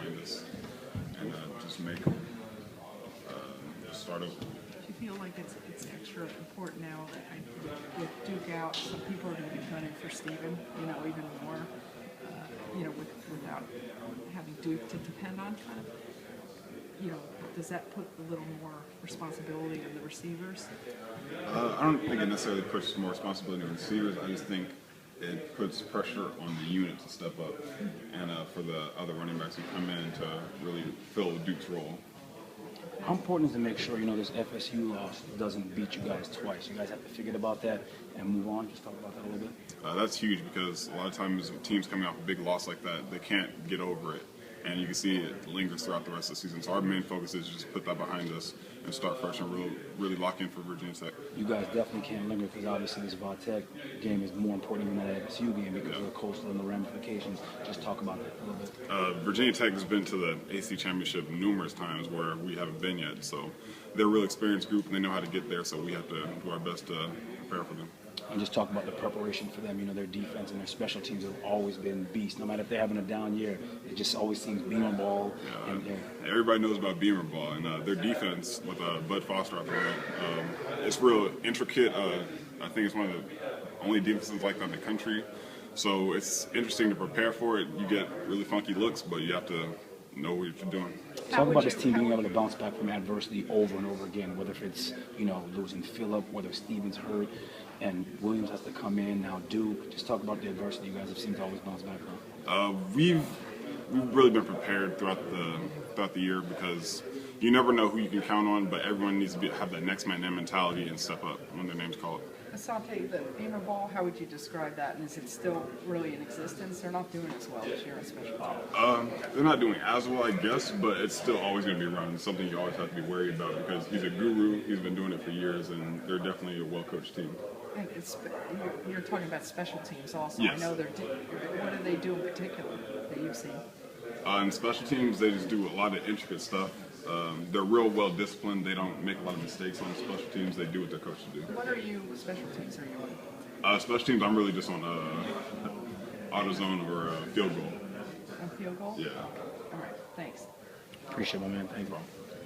behind us and just make start over. Do you feel like it's extra important now that with Duke out, some people are going to be gunning for Steven, even more, without having Duke to depend on, kind of? Does that put a little more responsibility on the receivers? I don't think it necessarily puts more responsibility on receivers. I just think it puts pressure on the unit to step up and for the other running backs who come in to really fill Duke's role. How important is to make sure, this FSU loss doesn't beat you guys twice? You guys have to figure about that and move on. Just talk about that a little bit. That's huge because a lot of times teams coming off a big loss like that, they can't get over it. And you can see it lingers throughout the rest of the season. So our main focus is just put that behind us and start fresh and really lock in for Virginia Tech. You guys definitely can't linger because obviously this Tech game is more important than that FSU game because of the coastal and the ramifications. Just talk about that a little bit. Virginia Tech has been to the AC Championship numerous times where we haven't been yet. So they're a real experienced group and they know how to get there. So we have to do our best to prepare for them. And just talk about the preparation for them. Their defense and their special teams have always been beasts. No matter if they're having a down year, it just always seems beamer ball. Everybody knows about beamer ball, and their defense with Bud Foster out there, it's real intricate. I think it's one of the only defenses like that in the country. So it's interesting to prepare for it. You get really funky looks, but you have to know what you're doing. Talk about this team being able to bounce back from adversity over and over again, whether it's, losing Phillip, whether Stevens hurt, and Williams has to come in, now Duke. Just talk about the adversity you guys have seemed to always bounce back from. We've really been prepared throughout the year because you never know who you can count on, but everyone needs to have that next man in mentality and step up when their name's called. Asante, the beamer ball, how would you describe that? And is it still really in existence? They're not doing as well this year on special teams. They're not doing as well, I guess, but it's still always going to be around. It's something you always have to be worried about because he's a guru. He's been doing it for years, and they're definitely a well-coached team. And you're talking about special teams also. Yes. I know what do they do in particular that you've seen? In special teams, they just do a lot of intricate stuff. They're real well disciplined. They don't make a lot of mistakes on special teams. They do what they're coached to do. What special teams are you on? Special teams, I'm really just on auto zone or field goal. A field goal? Yeah. All right, thanks. Appreciate it, my man. Thanks, bro.